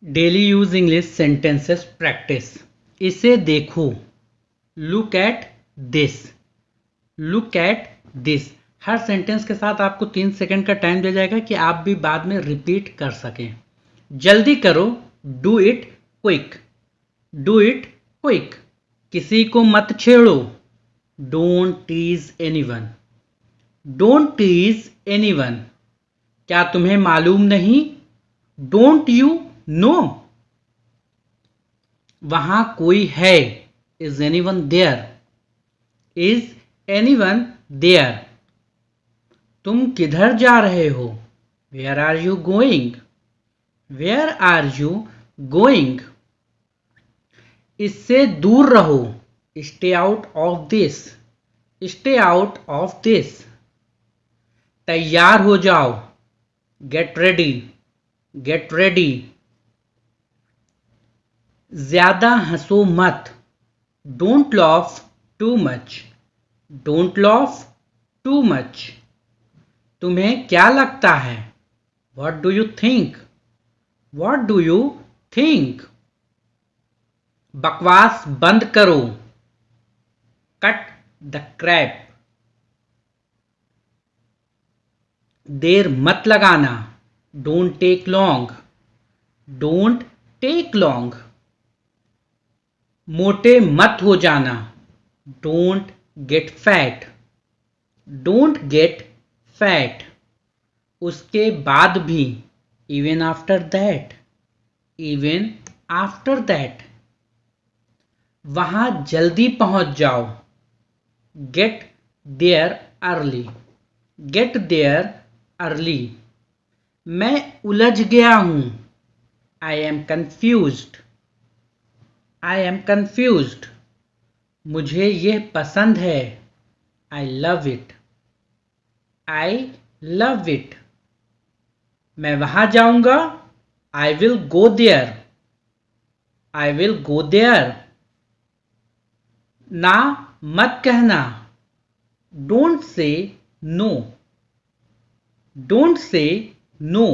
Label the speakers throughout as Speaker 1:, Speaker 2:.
Speaker 1: Daily use English sentences practice. इसे देखो, look at this, look at this. Her sentence के साथ आपको 3 सेकंड का टाइम दिया जाएगा कि आप भी बाद में रिपीट कर सकें। जल्दी करो, do it quick, do it quick. किसी को मत छेड़ो, don't tease anyone, don't tease anyone. क्या तुम्हें मालूम नहीं, डोंट यू नो। वहां कोई है, is anyone there, is anyone there. तुम किधर जा रहे हो, where are you going, where are you going. इससे दूर रहो, stay out of this, stay out of this. तैयार हो जाओ, गेट रेडी, गेट रेडी। ज्यादा हंसो मत, don't laugh too much, don't laugh too much. तुम्हें क्या लगता है, what do you think, what do you think. बकवास बंद करो, कट द क्रैप। देर मत लगाना, don't take long, don't take long. मोटे मत हो जाना, don't get fat, don't get fat. उसके बाद भी, even after that, even after that. वहां जल्दी पहुंच जाओ, get there early, get there early. मैं उलझ गया हूं, I am confused, I am confused. मुझे यह पसंद है, I love it, I love it. मैं वहां जाऊंगा, I will go there, I will go there. ना मत कहना, don't say no, don't say no.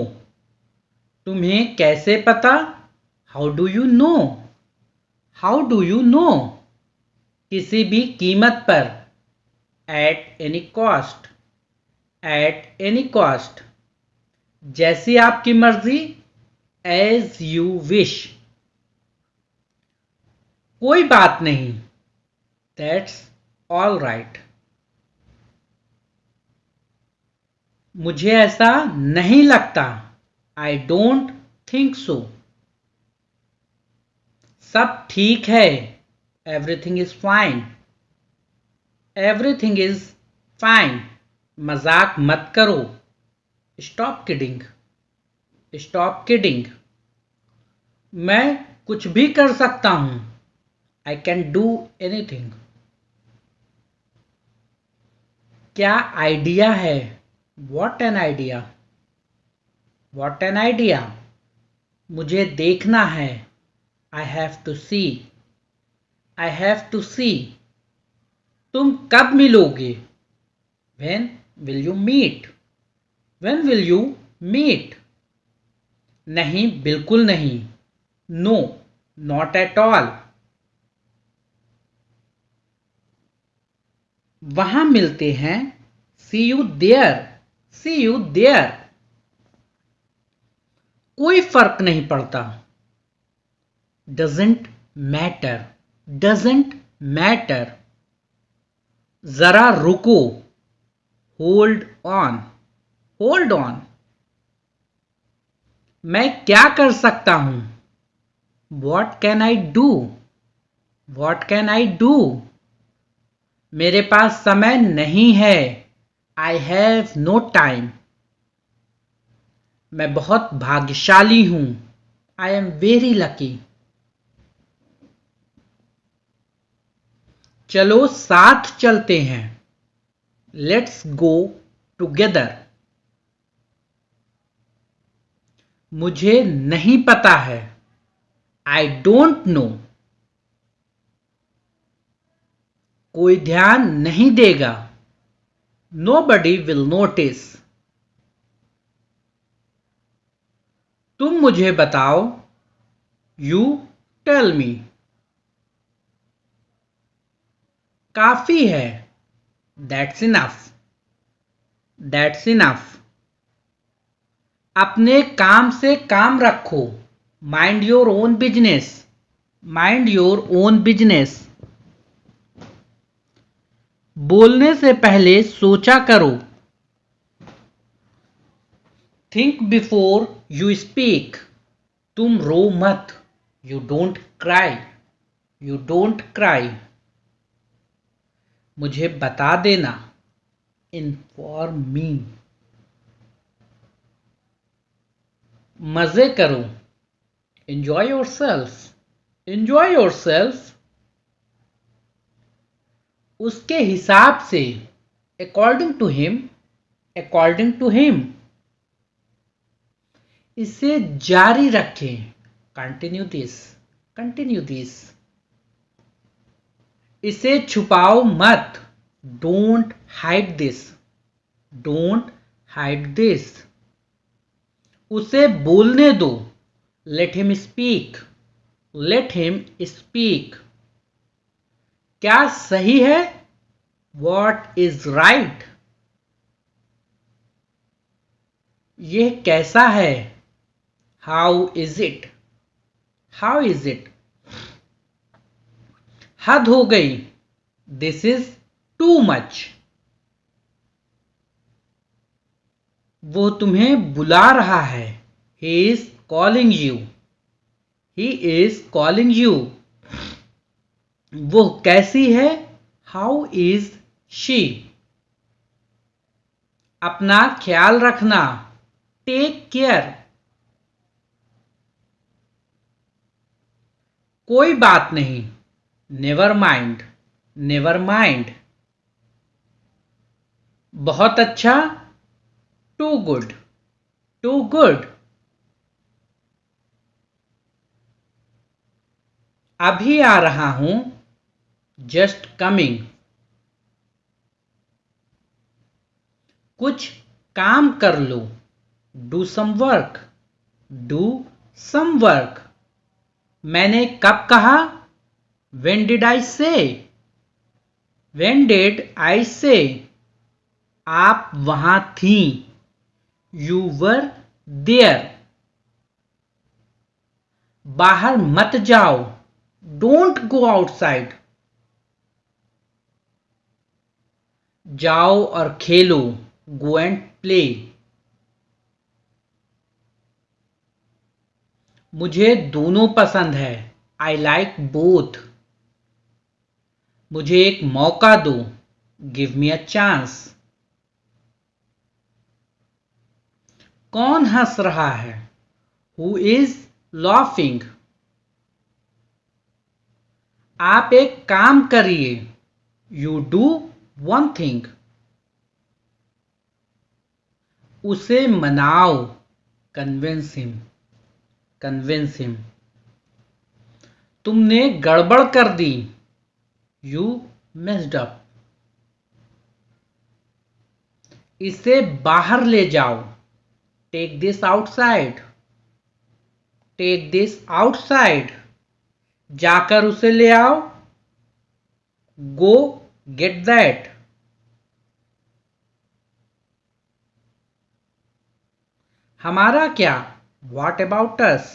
Speaker 1: तुम्हें कैसे पता, how do you know, how do you know. किसी भी कीमत पर, at any cost, at any cost. जैसी आपकी मर्जी, एज यू विश। कोई बात नहीं, दैट्स ऑल राइट। मुझे ऐसा नहीं लगता, आई डोंट थिंक सो। सब ठीक है, everything is fine, everything is fine. मजाक मत करो, स्टॉप किडिंग, स्टॉप किडिंग। मैं कुछ भी कर सकता हूं, आई कैन डू एनीथिंग। क्या आइडिया है, what an idea, what an idea. मुझे देखना है, I have to see, I have to see. तुम कब मिलोगे, when will you meet, when will you meet. नहीं, बिल्कुल नहीं, नो, नॉट एट ऑल। वहां मिलते हैं, see you there, see you there. कोई फर्क नहीं पड़ता, डजेंट मैटर, डजेंट मैटर। जरा रुको, होल्ड ऑन, होल्ड ऑन। मैं क्या कर सकता हूं, what can I do, what can I do. मेरे पास समय नहीं है, आई हैव नो टाइम। मैं बहुत भाग्यशाली हूं, आई एम वेरी लकी। चलो साथ चलते हैं, लेट्स गो टुगेदर। मुझे नहीं पता है, आई डोंट नो। कोई ध्यान नहीं देगा, नोबडी विल नोटिस। तुम मुझे बताओ, यू टेल मी। काफी है, दैट्स इनफ। That's enough. अपने काम से काम रखो, mind your own business. Mind your own business. बोलने से पहले सोचा करो, थिंक बिफोर यू स्पीक। तुम रो मत, you don't cry. You don't cry. मुझे बता देना, इन्फॉर्म मी। मजे करो, enjoy yourself. Enjoy yourself. उसके हिसाब से, according to him. According to him. इसे जारी रखें, कंटिन्यू दिस। Continue this. इसे छुपाओ मत, don't hide this. Don't hide this. उसे बोलने दो, let him speak. Let him speak. क्या सही है, वॉट इज राइट। यह कैसा है, how is it. How is it. हद हो गई, दिस इज टू मच। वो तुम्हें बुला रहा है, he is calling you. He is calling you. वो कैसी है, हाउ इज शी। अपना ख्याल रखना, टेक केयर। कोई बात नहीं, नेवर माइंड। Never mind. बहुत अच्छा, टू गुड। To good. अभी आ रहा हूं, जस्ट कमिंग। कुछ काम कर लो, do some work. Do some work. मैंने कब कहा, व्हेन डिड आई से। व्हेन डिड आई से। आप वहां थी, यू वर देयर। बाहर मत जाओ, डोंट गो आउटसाइड। जाओ और खेलो, गो एंड प्ले। मुझे दोनों पसंद है, आई लाइक बोथ। मुझे एक मौका दो, गिव मी अ चांस। कौन हंस रहा है, हु इज लॉफिंग। आप एक काम करिए, यू डू वन थिंग। उसे मनाओ, कन्विंस हिम। Convince him. तुमने गड़बड़ कर दी, यू मेस्ड अप। इसे बाहर ले जाओ, take this outside. Take this outside. जाकर उसे ले आओ, गो गेट दैट। हमारा क्या, what about us.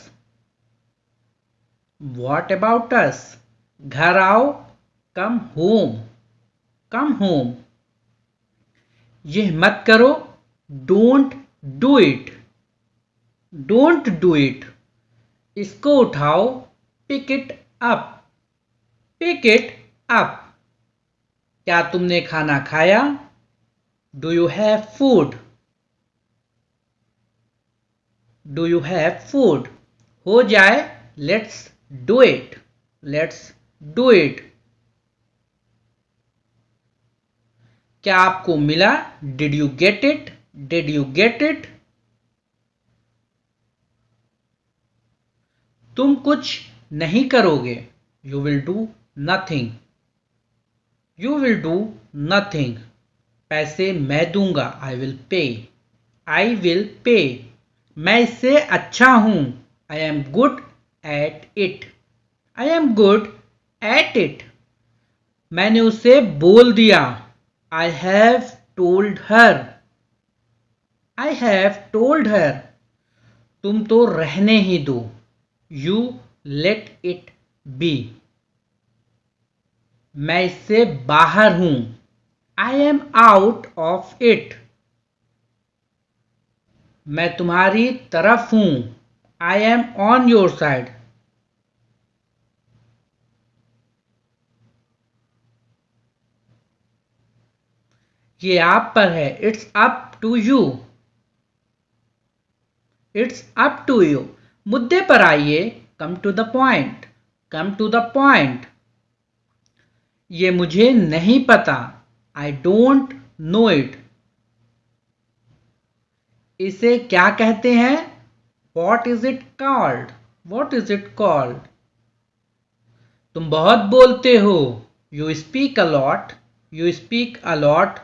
Speaker 1: What about us. घर आओ, कम होम। Come home. यह मत करो, don't do it. Don't do it. इसको उठाओ, pick it up. Pick it up. क्या तुमने खाना खाया, do you have food. Do you have food. हो जाए, let's do it. Let's do it. क्या आपको मिला, did you get it. Did you get it. तुम कुछ नहीं करोगे, you will do nothing. You will do nothing. पैसे मैं दूंगा, I will pay. I will pay. मैं इससे अच्छा हूं, I am good at it. I am good at it. मैंने उसे बोल दिया. I have told her. I have told her. तुम तो रहने ही दो. You let it be. मैं इससे बाहर हूं. I am out of it. मैं तुम्हारी तरफ हूं. I am on your side. ये आप पर है. It's up to you. It's up to you. मुद्दे पर आइए. Come to the point. Come to the point. ये मुझे नहीं पता. I don't know it. इसे क्या कहते हैं? What is it called? What is it called? तुम बहुत बोलते हो. You speak a lot. You speak a lot.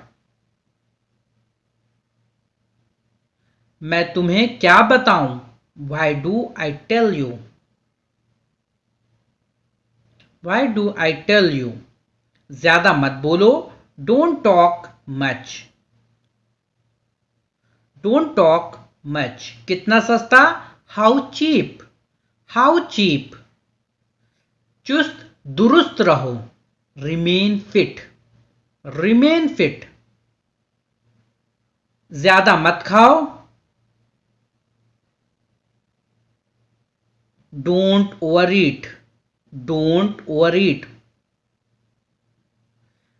Speaker 1: मैं तुम्हें क्या बताऊं? Why do I tell you? Why do I tell you? ज्यादा मत बोलो. Don't talk much. Don't talk much. कितना सस्ता? How cheap. How cheap. चुस्त दुरुस्त रहो. Remain fit. Remain fit. ज्यादा मत खाओ. Don't overeat. Don't overeat.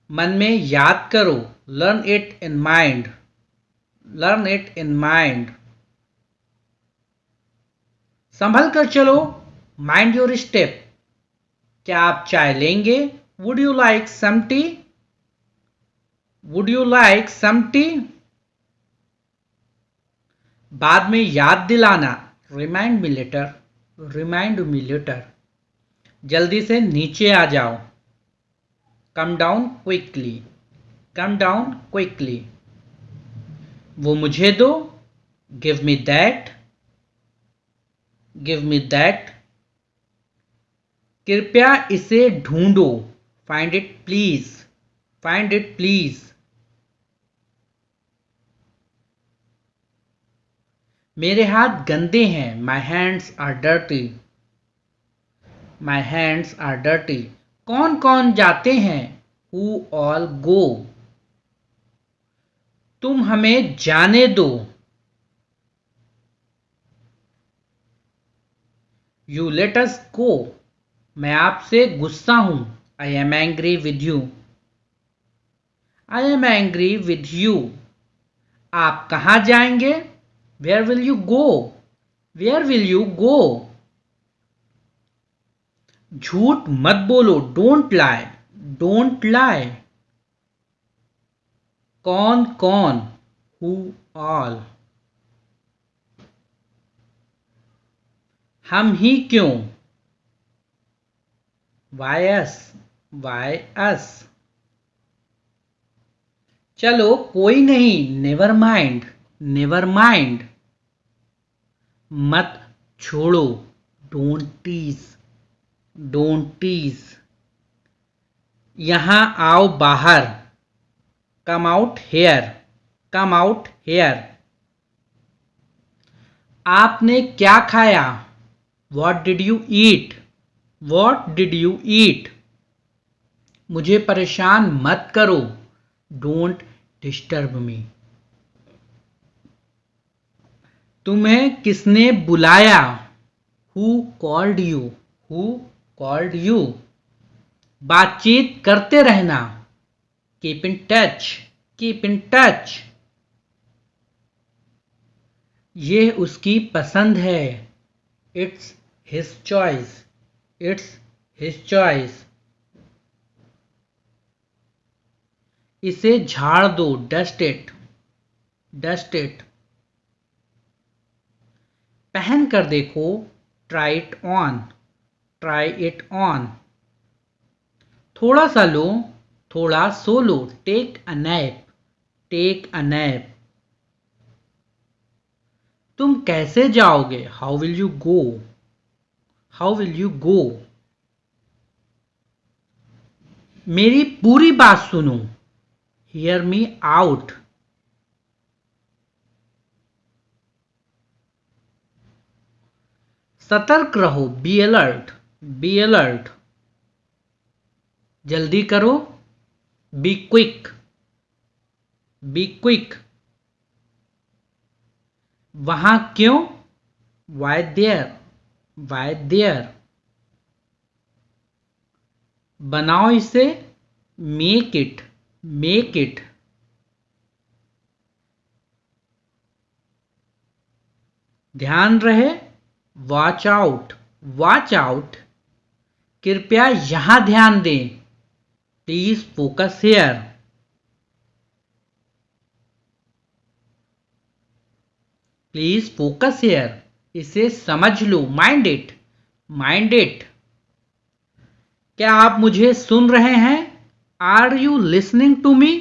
Speaker 1: मन में याद करो. Learn it in mind. Learn it in mind. संभल कर चलो. Mind your step. क्या आप चाय लेंगे? Would you like some tea? Would you like some tea? बाद में याद दिलाना. Remind me later. Remind me later. जल्दी से नीचे आ जाओ. Come down quickly. Come down quickly. वो मुझे दो. Give me that. Give me that. कृपया इसे ढूंढो. Find it please. Find it please. मेरे हाथ गंदे हैं. My hands are dirty. My hands are dirty. कौन कौन जाते हैं? Who all go? तुम हमें जाने दो. You let us go. मैं आपसे गुस्सा हूं. I am angry with you. I am angry with you. आप कहां जाएंगे? Where will you go? Where will you go? झूठ मत बोलो. Don't lie. Don't lie. कौन कौन? Who all? हम ही क्यों? Why us? Why us? चलो कोई नहीं. Never mind. Never mind. मत छोड़ो. Don't tease. Don't tease. यहां आओ बाहर. Come out here. Come out here. आपने क्या खाया? What did you eat? What did you eat? मुझे परेशान मत करो. Don't disturb me. तुम्हें किसने बुलाया? Who called you? Who called you? बातचीत करते रहना. Keep in touch. Keep in touch. ये उसकी पसंद है. It's his choice. It's his choice. इसे झाड़ दो. Dust it. Dust it. पहन कर देखो. Try it on. Try it on. थोड़ा सा लो. थोड़ा सो लो. Take a nap. Take a nap. तुम कैसे जाओगे? How will you go? How will you go? मेरी पूरी बात सुनो, हियर मी आउट। सतर्क रहो, बी अलर्ट, बी अलर्ट। जल्दी करो, बी क्विक, बी क्विक। वहां क्यों? Why there, why there. बनाओ इसे, मेक इट, मेक इट। ध्यान रहे, वॉच आउट, वॉच आउट। कृपया यहां ध्यान दें, please focus here. Please focus here. इसे समझ लो, माइंड इट, माइंड इट। क्या आप मुझे सुन रहे हैं? Are you listening to me?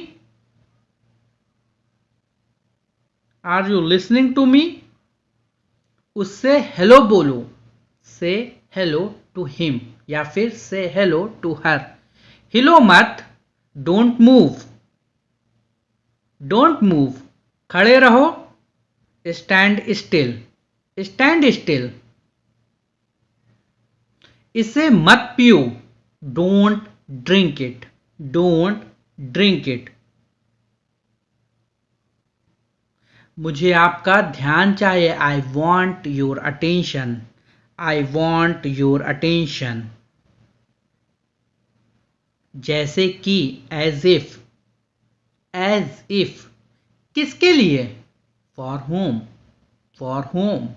Speaker 1: Are you listening to me? उससे हेलो बोलो, से हेलो टू हिम या फिर से हेलो टू हर। हिलो मत, डोंट मूव, डोंट मूव। खड़े रहो, स्टैंड स्टिल, स्टैंड स्टिल। इसे मत पियो, don't drink it, don't drink it. मुझे आपका ध्यान चाहिए, I want your attention, I want your attention. जैसे कि, एज इफ, एज इफ। किसके लिए? For whom, for whom.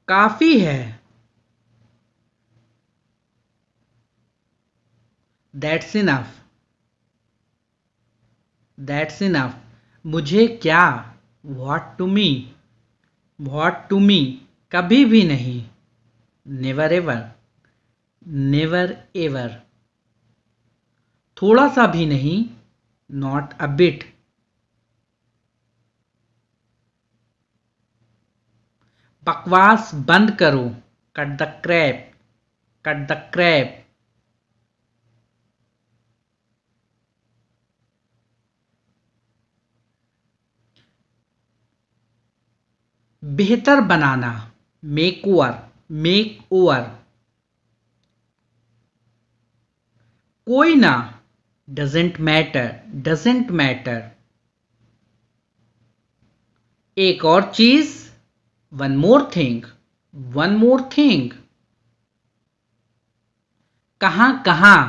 Speaker 1: काफी है, दैट्स इनफ, दैट्स इनफ। मुझे क्या? What to me, what to me. कभी भी नहीं, नेवर एवर, नेवर एवर। थोड़ा सा भी नहीं, नॉट अ बिट। बकवास बंद करो, cut the crap, cut the crap. बेहतर बनाना, मेक ओवर, मेक ओवर। कोई ना, डजेंट मैटर, डजेंट मैटर। एक और चीज, one more thing, one more thing. कहां कहां?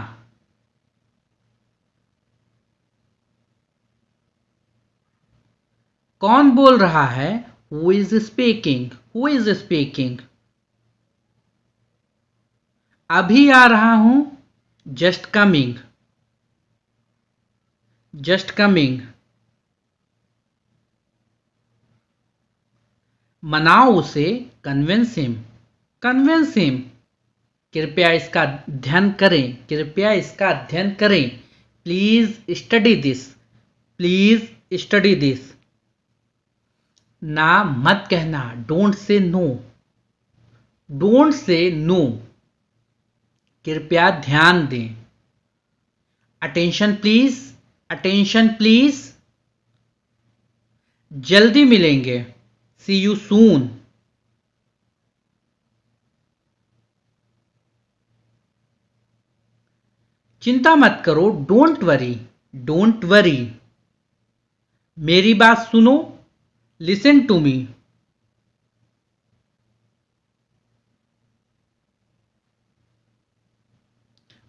Speaker 1: कौन बोल रहा है? Who is speaking, who is speaking. अभी आ रहा हूं, जस्ट कमिंग, जस्ट कमिंग। मनाओ उसे, कन्विंस हिम, कन्विंस हिम। कृपया इसका अध्ययन करें, कृपया इसका अध्ययन करें। Please study this, please study this. ना मत कहना, don't say no, don't say no. कृपया ध्यान दें, अटेंशन प्लीज, अटेंशन प्लीज। जल्दी मिलेंगे, सी यू सून। चिंता मत करो, डोंट वरी, डोंट वरी। मेरी बात सुनो, लिसन टू मी।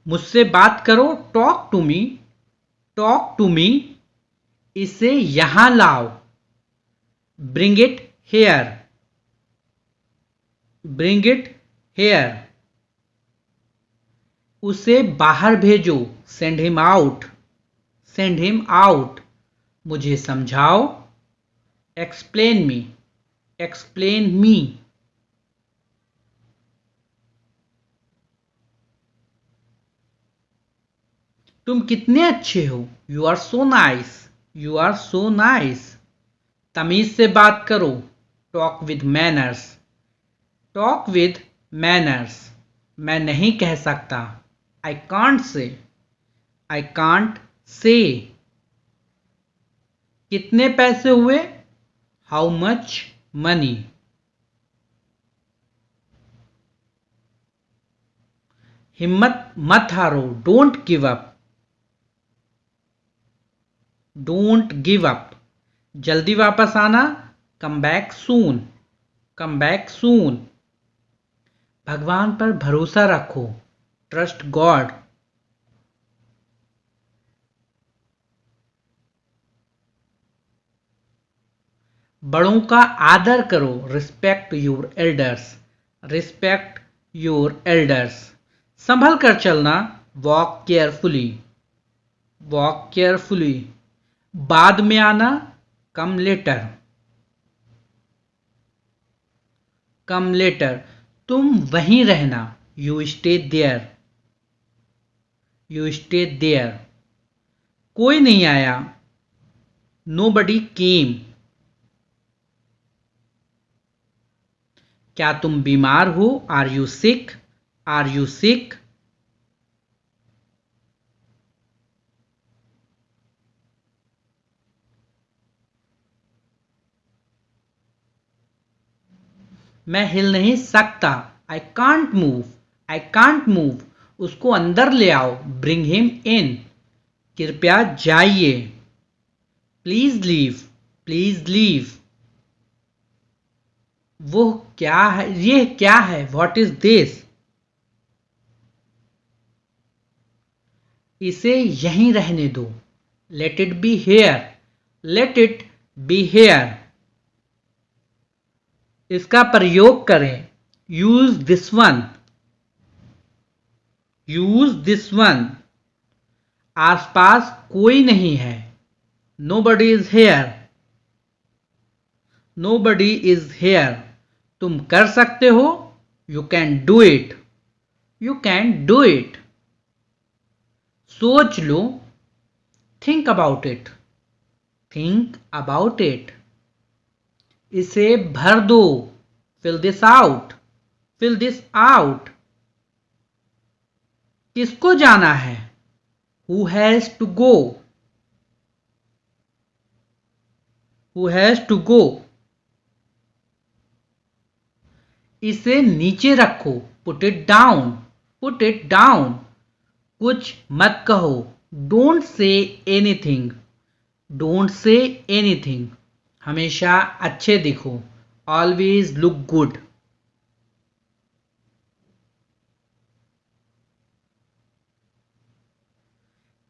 Speaker 1: मुझसे बात करो, talk to me, talk to me. इसे यहां लाओ, bring it here, bring it here. उसे बाहर भेजो, send him out, send him out. मुझे समझाओ, एक्सप्लेन मी, एक्सप्लेन मी। तुम कितने अच्छे हो, you are so nice, you are so nice. तमीज से बात करो, talk with manners, talk with manners, मैं नहीं कह सकता। I can't say, I can't say. कितने पैसे हुए? How much money. हिम्मत मत हारो, don't give up, don't give up. जल्दी वापस आना, come back soon, come back soon. भगवान पर भरोसा रखो, ट्रस्ट गॉड। बड़ों का आदर करो, respect your elders, respect your elders. संभल कर चलना, वॉक केयरफुली, वॉक केयरफुली। बाद में आना, कम लेटर, कम लेटर। तुम वहीं रहना, you stay there, you stay there. कोई नहीं आया, नोबडी केम। क्या तुम बीमार हो? Are you sick, are you sick. मैं हिल नहीं सकता, I can't move, I can't move. उसको अंदर ले आओ, ब्रिंग हिम इन। कृपया जाइए, प्लीज लीव, प्लीज लीव। वो क्या है? ये क्या है? What is this? इसे यहीं रहने दो, let it be here, let it be here. इसका प्रयोग करें, use this one, use this one. आसपास कोई नहीं है, nobody is here, nobody is here. तुम कर सकते हो, you can do it, you can do it. सोच लो, think about it, think about it. इसे भर दो, fill this out, fill this out. किसको जाना है? Who has to go, who has to go. इसे नीचे रखो, put it down, put it down. कुछ मत कहो, don't say anything, don't say anything. हमेशा अच्छे दिखो, ऑलवेज लुक गुड।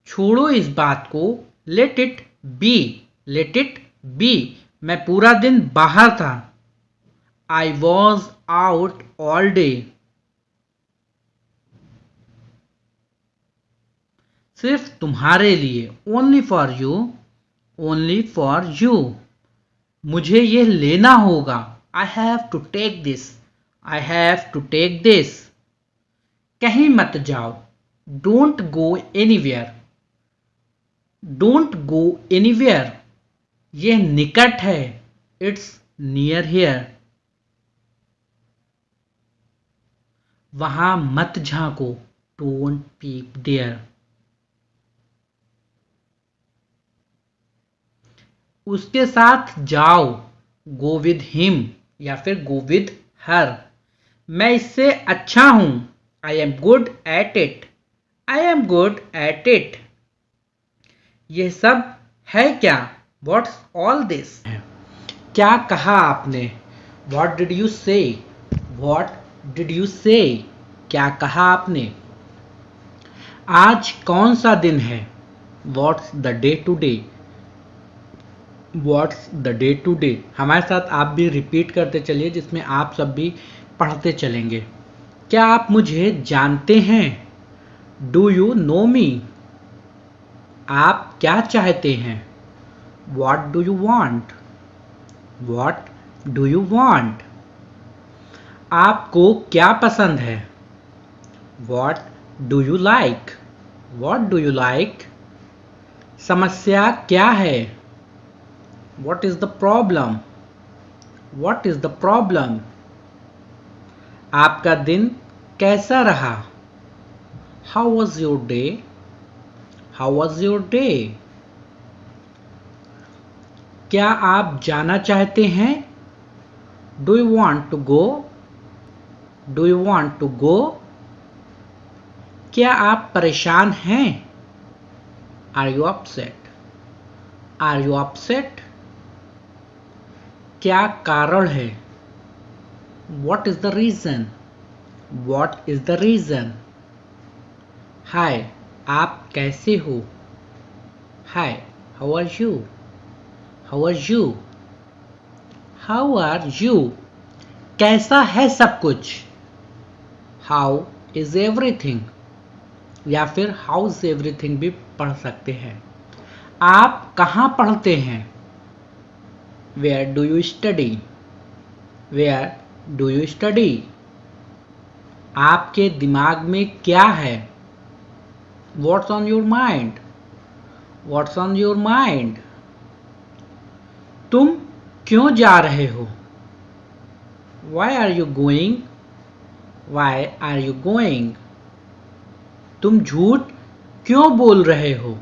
Speaker 1: छोड़ो इस बात को, let it be, let it be. मैं पूरा दिन बाहर था, I was out all day. सिर्फ तुम्हारे लिए, only for you, only for you. मुझे ये लेना होगा, I have to take this, I have to take this. कहीं मत जाओ, don't go anywhere, don't go anywhere. यह निकट है, इट्स नियर हियर। वहां मत झांको, डोंट पीप देयर। उसके साथ जाओ, गो विद हिम या फिर गो विद हर। मैं इससे अच्छा हूं, I am good at it, I am good at it. यह सब है क्या? What's all this? क्या कहा आपने? What did you say, what did you say. क्या कहा आपने? आज कौन सा दिन है? What's the day today, what's the day today. हमारे साथ आप भी रिपीट करते चलिए, जिसमें आप सब भी पढ़ते चलेंगे। क्या आप मुझे जानते हैं? डू यू नो मी। आप क्या चाहते हैं? What do you want, what do you want. आपको क्या पसंद है? What do you like, what do you like. समस्या क्या है? What is the problem? What is the problem? आपका दिन कैसा रहा? How was your day? How was your day? क्या आप जाना चाहते हैं? Do you want to go? Do you want to go? क्या आप परेशान हैं? Are you upset? Are you upset? क्या कारण है? What is the reason? What is the reason? Hi, आप कैसे हो? Hi, how are you? How are you? How are you? कैसा है सब कुछ? How is everything? या फिर how's everything भी पढ़ सकते हैं। आप कहाँ पढ़ते हैं? Where do you study? Where do you study? आपके दिमाग में क्या है? What's on your mind? What's on your mind? तुम क्यों जा रहे हो? Why are you going? Why are you going? तुम झूठ क्यों बोल रहे हो?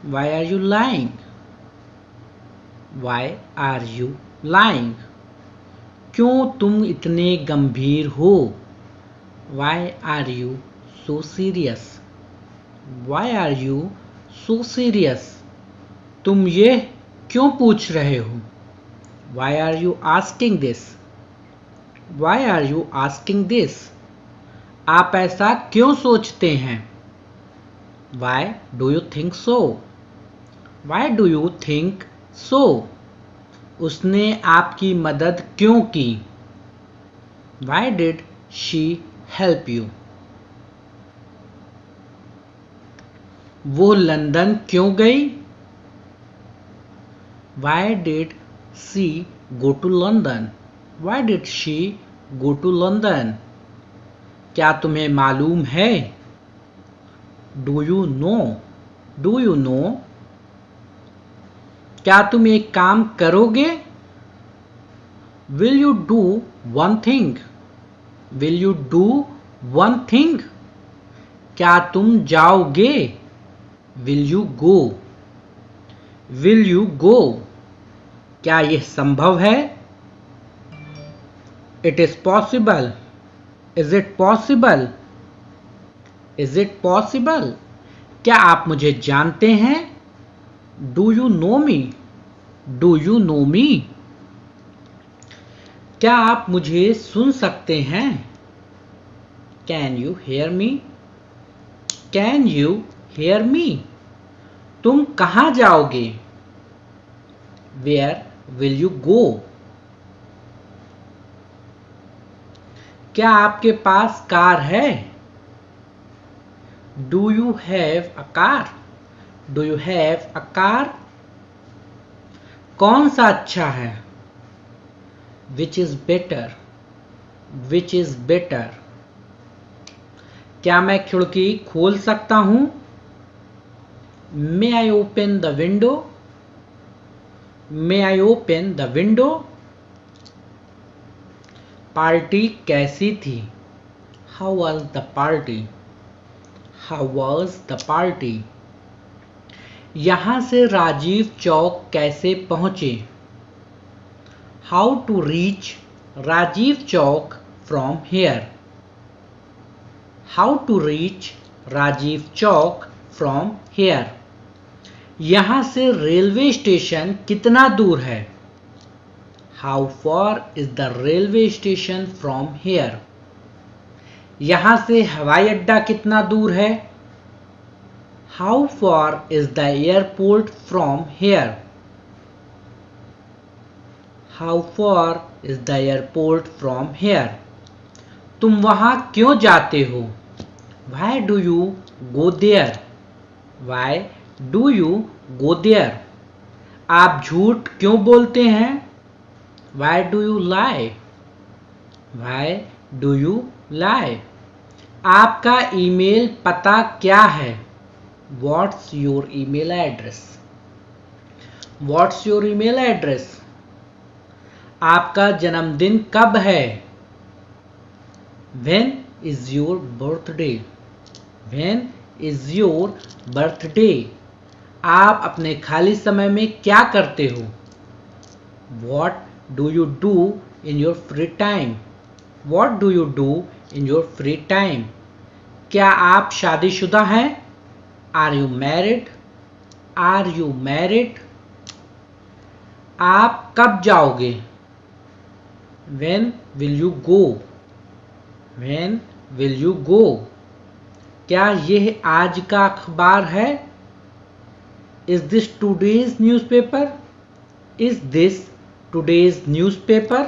Speaker 1: Why are you lying? Why are you lying? क्यों तुम इतने गंभीर हो? Why are you so serious? Why are you so serious? तुम ये क्यों पूछ रहे हो? Why are you asking this? Why are you asking this? आप ऐसा क्यों सोचते हैं? Why do you think so? Why do you think so? उसने आपकी मदद क्यों की? Why did she help you? वो लंदन क्यों गई? Why did she go to London? Why did she go to London? क्या तुम्हें मालूम है? Do you know? Do you know? क्या तुम एक काम करोगे? Will you do one thing? Will you do one thing? क्या तुम जाओगे? Will you go? Will you go? क्या यह संभव है? It is possible. Is it possible? Is it possible? क्या आप मुझे जानते हैं? Do you know me? Do you know me? क्या आप मुझे सुन सकते हैं? Can you hear me? Can you hear me? तुम कहाँ जाओगे? Where will you go? क्या आपके पास कार है? Do you have a car? Do you have a car? कौन सा अच्छा है? Which is better? Which is better? क्या मैं खिड़की खोल सकता हूं? May I open the window? May I open the window? Party कैसी थी? How was the party? How was the party? यहां से राजीव चौक कैसे पहुंचे? How to reach Rajiv Chowk from here? How to reach Rajiv Chowk from here? यहां से railway station कितना दूर है? How far is the railway station from here? यहां से हवाई अड्डा कितना दूर है? How far is the airport from here? How far is the airport from here? तुम वहां क्यों जाते हो? Why do you go there? Why do you go there? आप झूठ क्यों बोलते हैं? Why do you lie? Why do you lie? आपका ईमेल पता क्या है? What's your email address? What's your email address? आपका जन्मदिन कब है? When is your birthday? When is your birthday? आप अपने खाली समय में क्या करते हो? What do you do in your free time? What do you do in your free time? क्या आप शादीशुदा हैं? Are you married? Are you married? आप कब जाओगे? When will you go? When will you go? क्या यह आज का अखबार है? Is this today's newspaper? Is this today's newspaper?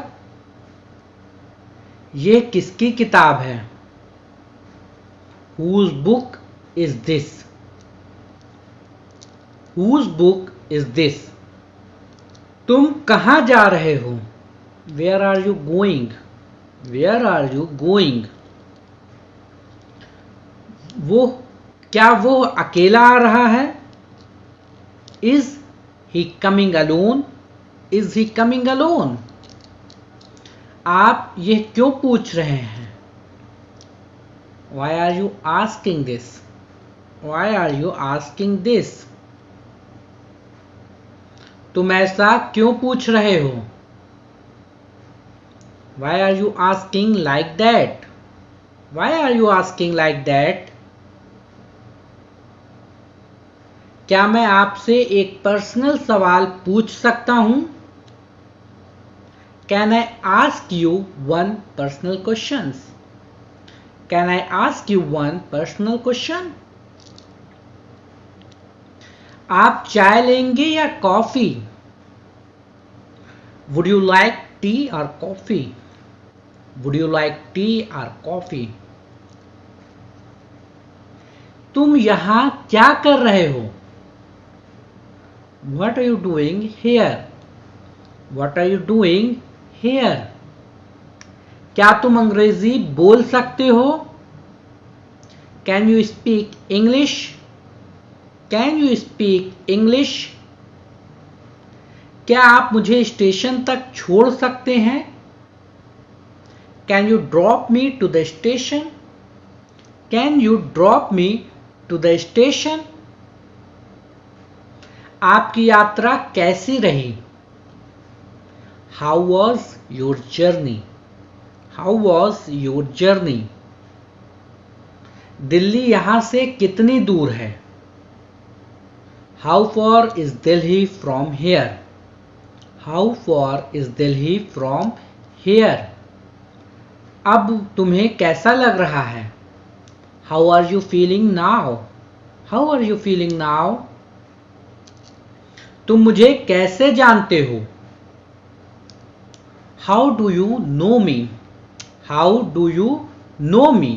Speaker 1: ये किसकी किताब है? Whose book is this? Whose book is this? तुम कहाँ जा रहे हो? Where are you going? Where are you going? क्या वो अकेला आ रहा है? Is he coming alone? Is he coming alone? आप ये क्यों पूछ रहे हैं? Why are you asking this? Why are you asking this? तुम ऐसा क्यों पूछ रहे हो? Why are you asking like that? Why are you asking like that? क्या मैं आपसे एक पर्सनल सवाल पूछ सकता हूं? Can I ask you one personal question? Can I ask you one personal question? आप चाय लेंगे या coffee? Would you like tea or coffee? Would you like tea or coffee? तुम यहां क्या कर रहे हो? What are you doing here? What are you doing here? क्या तुम अंग्रेजी बोल सकते हो? Can you speak English? Can you speak English? क्या आप मुझे स्टेशन तक छोड़ सकते हैं? Can you drop me to the station? Can you drop me to the station? आपकी यात्रा कैसी रही? How was your journey? How was your journey? Delhi यहां से कितनी दूर है? How far is Delhi from here? How far is Delhi from here? अब तुम्हें कैसा लग रहा है? How are you feeling now? How are you feeling now? तुम मुझे कैसे जानते हो? How do you know me? How do you know me?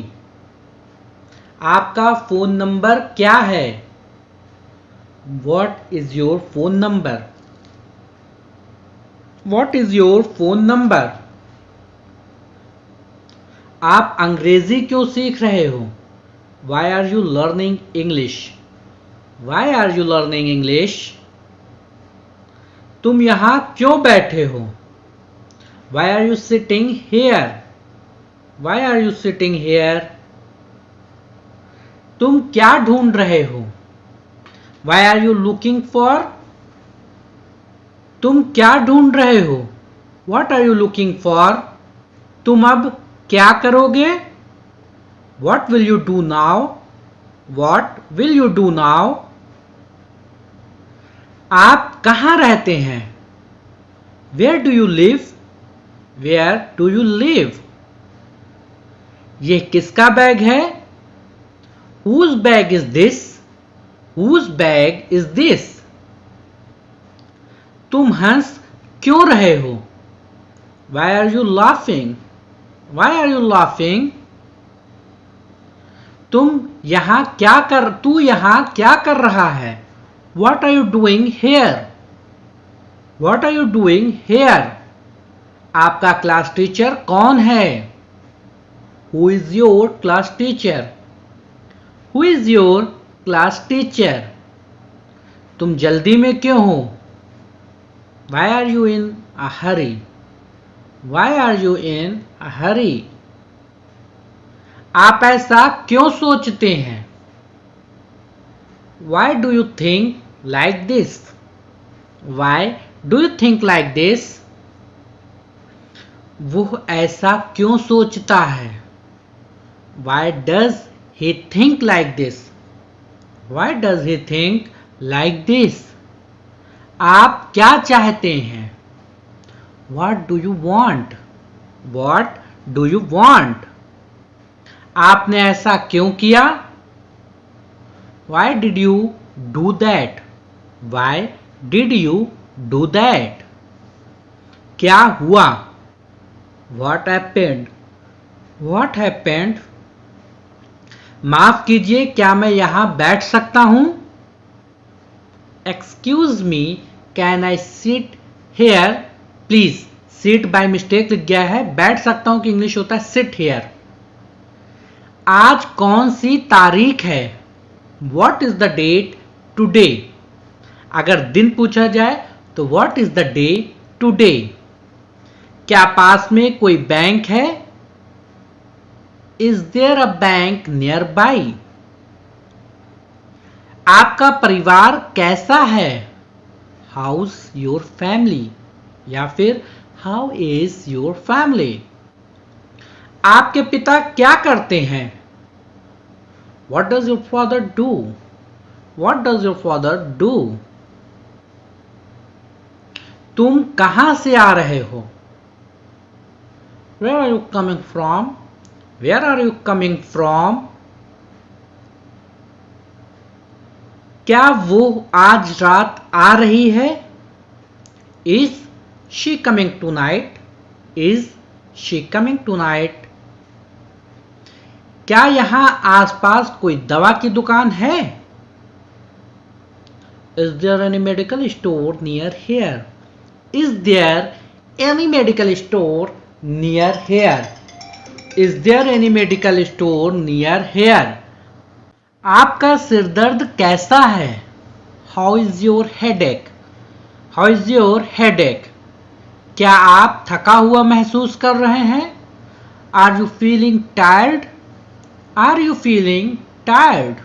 Speaker 1: आपका फोन नंबर क्या है? What is your phone number? What is your phone number? आप अंग्रेजी क्यों सीख रहे हो? Why are you learning English? Why are you learning English? तुम यहां क्यों बैठे हो? Why are you sitting here? Why are you sitting here? तुम क्या ढूंढ रहे हो? Why are you looking for? तुम क्या ढूंढ रहे हो? What are you looking for? तुम अब क्या करोगे? What will you do now? What will you do now? आप कहाँ रहते हैं? Where do you live? Where do you live? ये किसका बैग है? Whose bag is this? Whose bag is this? तुम हंस क्यों रहे हो? Why are you laughing? Why are you laughing? तू यहाँ क्या कर रहा है? What are you doing here? What are you doing here? आपका क्लास टीचर कौन है? Who is your class teacher? Who is your class teacher? तुम जल्दी में क्यों हो? Why are you in a hurry? Why are you in a hurry? आप ऐसा क्यों सोचते हैं? Why do you think like this? Why do you think like this? वो ऐसा क्यों सोचता है? Why does he think like this? Why does he think like this? आप क्या चाहते हैं? What do you want? What do you want? आपने ऐसा क्यों किया? Why did you do that? Why did you do that? क्या हुआ? What happened? What happened? माफ कीजिए, क्या मैं यहां बैठ सकता हूं? Excuse me, can I sit here? Please. Sit by mistake लिख गया है, बैठ सकता हूं कि इंग्लिश होता है sit here. आज कौन सी तारीख है? What is the date today? अगर दिन पूछा जाए तो what is the day today? क्या पास में कोई बैंक है? Is there a bank nearby? आपका परिवार कैसा है? How's your family? या फिर How is your family? आपके पिता क्या करते हैं? What does your father do? What does your father do? तुम कहां से आ रहे हो? Where are you coming from? Where are you coming from? क्या वो आज रात आ रही है? Is she coming tonight? Is she coming tonight? क्या यहां आसपास कोई दवा की दुकान है? Is there any medical store near here? Is there any medical store near here? Is there any medical store near here? आपका सिर दर्द कैसा है? How is your headache? How is your headache? क्या आप थका हुआ महसूस कर रहे हैं? Are you feeling tired? Are you feeling tired?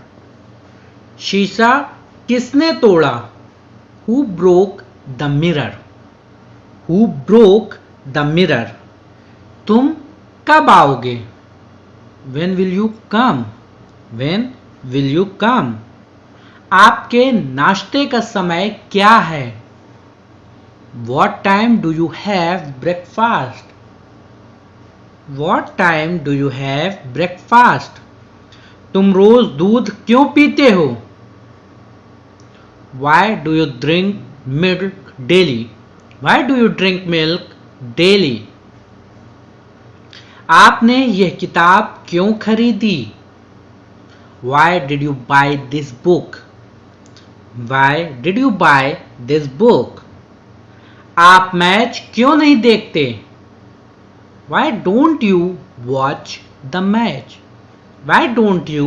Speaker 1: शीशा किसने तोड़ा? Who broke the mirror? Who broke the mirror? तुम कब आओगे? When will you come? When will you come? आपके नाश्ते का समय क्या है? What time do you have breakfast? What time do you have breakfast? तुम रोज दूध क्यों पीते हो? Why do you drink milk daily? Why do you drink milk daily? आपने यह किताब क्यों खरीदी? Why did you buy this book? Why did you buy this book? आप मैच क्यों नहीं देखते? Why don't you watch the match? Why don't you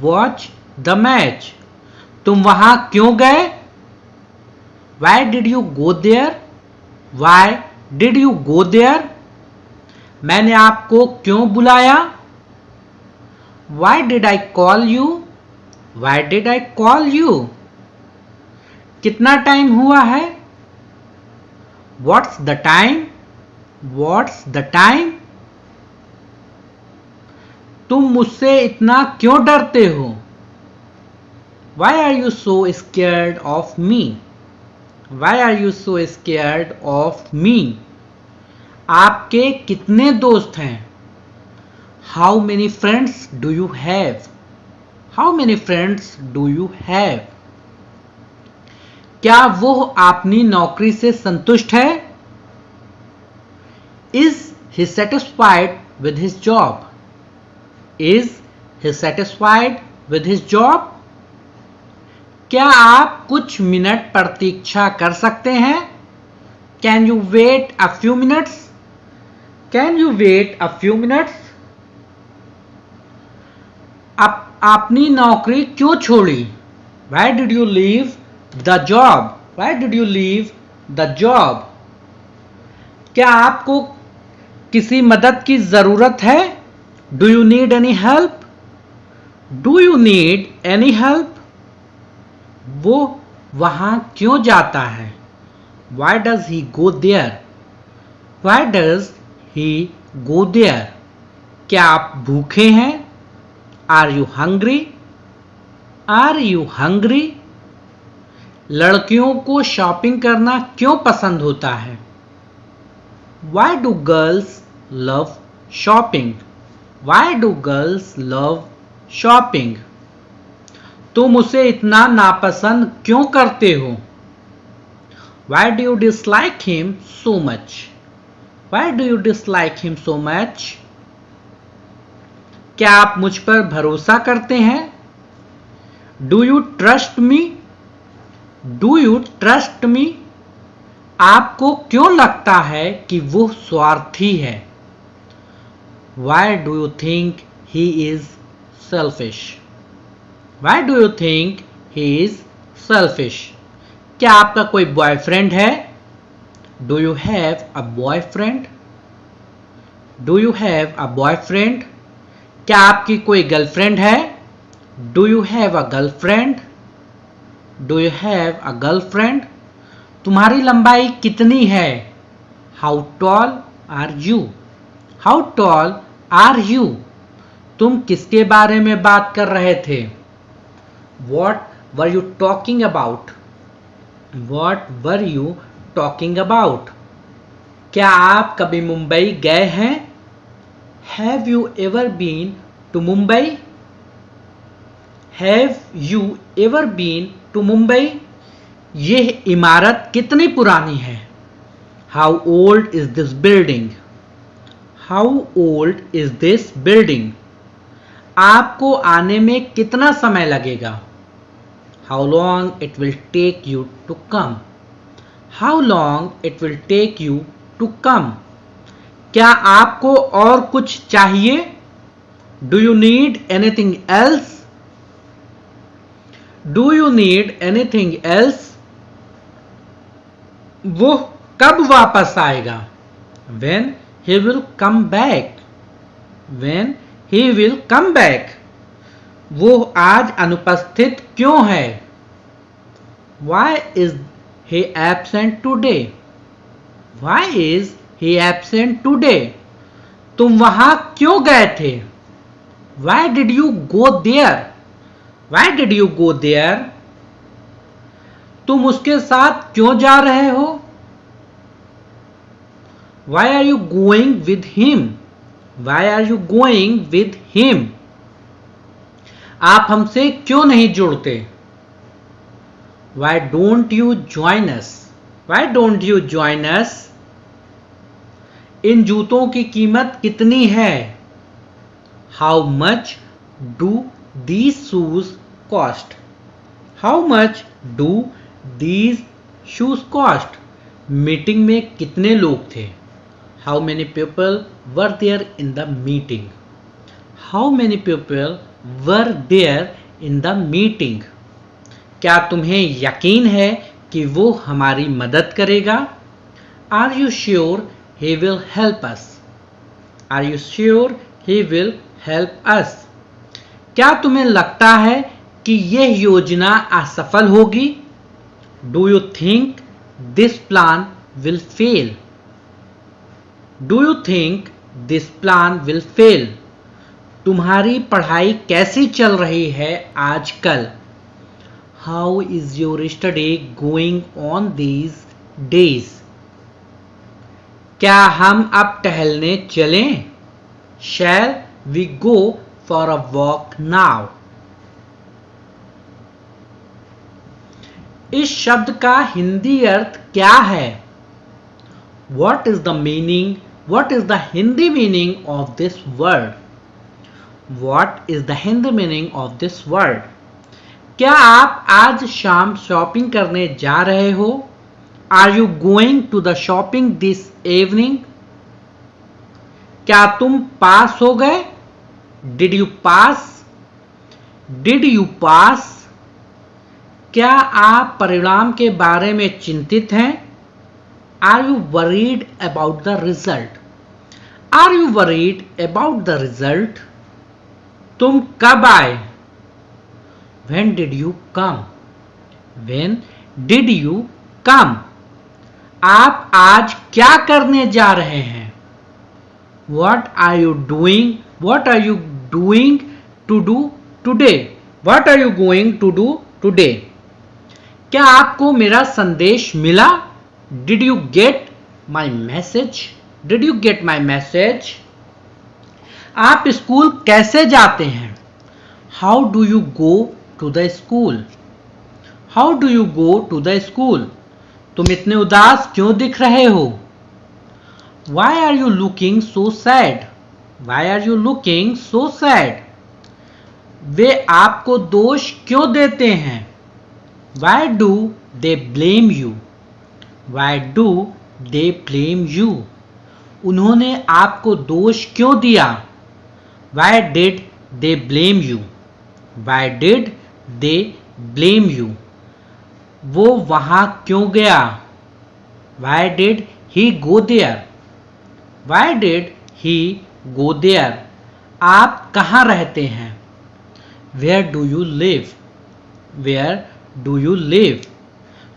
Speaker 1: watch the match? तुम वहां क्यों गए? Why did you go there? Why did you go there? मैंने आपको क्यों बुलाया? Why did I call you? Why did I call you? कितना time हुआ है? What's the time? What's the time? तुम मुझसे इतना क्यों डरते हो? Why are you so scared of me? Why are you so scared of me? आपके कितने दोस्त हैं? How many friends do you have? How many friends do you have? क्या वो अपनी नौकरी से संतुष्ट है? Is he satisfied with his job? Is he satisfied with his job? क्या आप कुछ मिनट प्रतीक्षा कर सकते हैं? Can you wait a few minutes? Can you wait a few minutes? आपने नौकरी क्यों छोड़ी? Why did you leave the job? Why did you leave the job? क्या आपको किसी मदद की जरूरत है? Do you need any help? Do you need any help? वो वहां क्यों जाता है? Why does he go there? Why does he go there? क्या आप भूखे हैं? Are you hungry? Are you hungry? लड़कियों को शॉपिंग करना क्यों पसंद होता है? Why do girls love shopping? Why do girls love shopping? तुम उसे इतना नापसंद क्यों करते हो? Why do you dislike him so much? Why do you dislike him so much? क्या आप मुझ पर भरोसा करते हैं? Do you trust me? Do you trust me? आपको क्यों लगता है कि वो स्वार्थी है? Why do you think he is selfish? Why do you think he is selfish? क्या आपका कोई बॉयफ्रेंड है? Do you have a boyfriend? Do you have a boyfriend? क्या आपकी कोई गर्लफ्रेंड है? Do you have a girlfriend? Do you have a girlfriend? तुम्हारी लंबाई कितनी है? How tall are you? How tall are you? तुम किसके बारे में बात कर रहे थे? What were you talking about? What were you talking about? क्या आप कभी मुंबई गए हैं? Have you ever been to Mumbai? Have you ever been to Mumbai? यह इमारत कितनी पुरानी है? How old is this building? How old is this building? आपको आने में कितना समय लगेगा? How long it will take you to come? How long it will take you to come? क्या आपको और कुछ चाहिए? Do you need anything else? Do you need anything else? वो कब वापस आएगा? When he will come back? When he will come back? वो आज अनुपस्थित क्यों है? Why is he absent today? Why is he absent today? तुम वहां क्यों गए थे? Why did you go there? Why did you go there? तुम उसके साथ क्यों जा रहे हो? Why are you going with him? Why are you going with him? आप हमसे क्यों नहीं जुड़ते? Why don't you join us? Why don't you join us? इन जूतों की कीमत कितनी है? How much do these shoes cost? How much do these shoes cost? Meeting में कितने लोग थे? How many people were there in the meeting? How many people were there in the meeting? क्या तुम्हें यकीन है कि वो हमारी मदद करेगा? Are you sure he will help us? Are you sure he will help us? क्या तुम्हें लगता है कि यह योजना असफल होगी? Do you think this plan will fail? Do you think this plan will fail? तुम्हारी पढ़ाई कैसी चल रही है आजकल? How is your study going on these days? क्या हम अब टहलने चलें? Shall we go for a walk now? इस शब्द का हिंदी अर्थ क्या है? What is the meaning? What is the Hindi meaning of this word? What is the Hindi meaning of this word? क्या आप आज शाम शॉपिंग करने जा रहे हो? Are you going to the shopping this evening? क्या तुम पास हो गए? Did you pass? Did you pass? क्या आप परिणाम के बारे में चिंतित हैं? Are you worried about the result? Are you worried about the result? तुम कब आए? When did you come? When did you come? आप आज क्या करने जा रहे हैं? What are you doing? What are you doing to do today? What are you going to do today? क्या आपको मेरा संदेश मिला? Did you get my message? Did you get my message? आप स्कूल कैसे जाते हैं? How do you go to the school? How do you go to the school? तुम इतने उदास क्यों दिख रहे हो? Why are you looking so sad? Why are you looking so sad? वे आपको दोष क्यों देते हैं? Why do they blame you? Why do they blame you? उन्होंने आपको दोष क्यों दिया? Why did they blame you? Why did they blame you? वो वहां क्यों गया? Why did he go there? Why did he go there? आप कहाँ रहते हैं? Where do you live? Where do you live?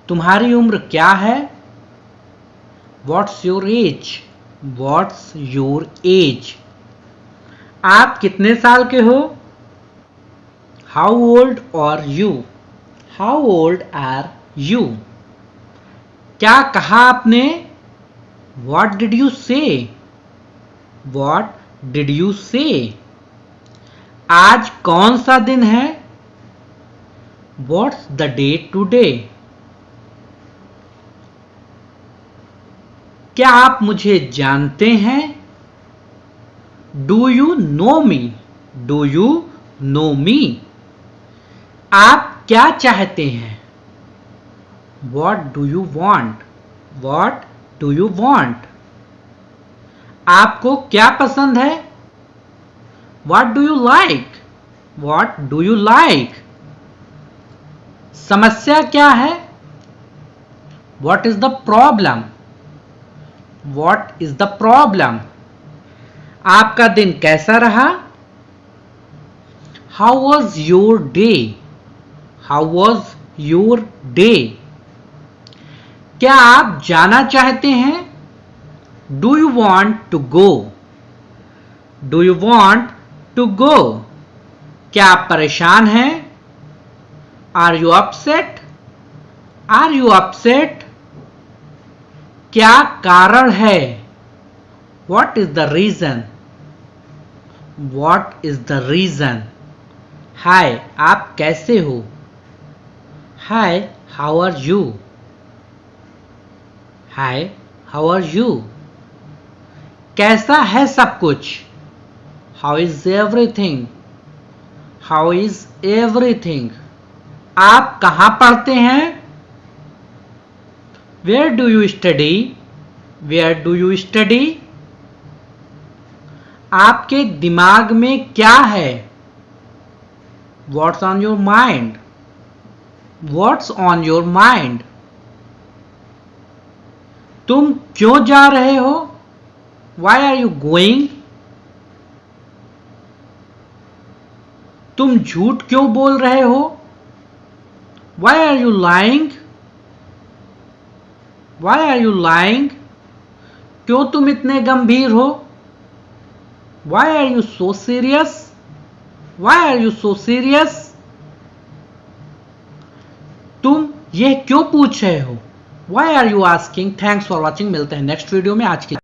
Speaker 1: तुम्हारी उम्र क्या है? What's your age? What's your age? आप कितने साल के हो? How old are you? How old are you? क्या कहा आपने? What did you say? What did you say? आज कौन सा दिन है? What's the date today? क्या आप मुझे जानते हैं? Do you know me? Do you know me? आप क्या चाहते हैं? What do you want? What do you want? आपको क्या पसंद है? What do you like? What do you like? समस्या क्या है? What is the problem? What is the problem? आपका दिन कैसा रहा? How was your day? How was your day? क्या आप जाना चाहते हैं? Do you want to go? Do you want to go? क्या आप परेशान हैं? Are you upset? Are you upset? क्या कारण है? What is the reason? What is the reason? Hi, आप कैसे हो? Hi, how are you? Hi, how are you? कैसा है सब कुछ? How is everything? How is everything? आप कहाँ पढ़ते हैं? Where do you study? Where do you study? आपके दिमाग में क्या है? What's on your mind? What's on your mind? तुम क्यों जा रहे हो? Why are you going? तुम झूठ क्यों बोल रहे हो? Why are you lying? Why are you lying? क्यों तुम इतने गंभीर हो? Why are you so serious? Why are you so serious? तुम ये क्यों पूछ रहे हो? Why are you asking? Thanks for watching. मिलते हैं नेक्स्ट वीडियो में। आज की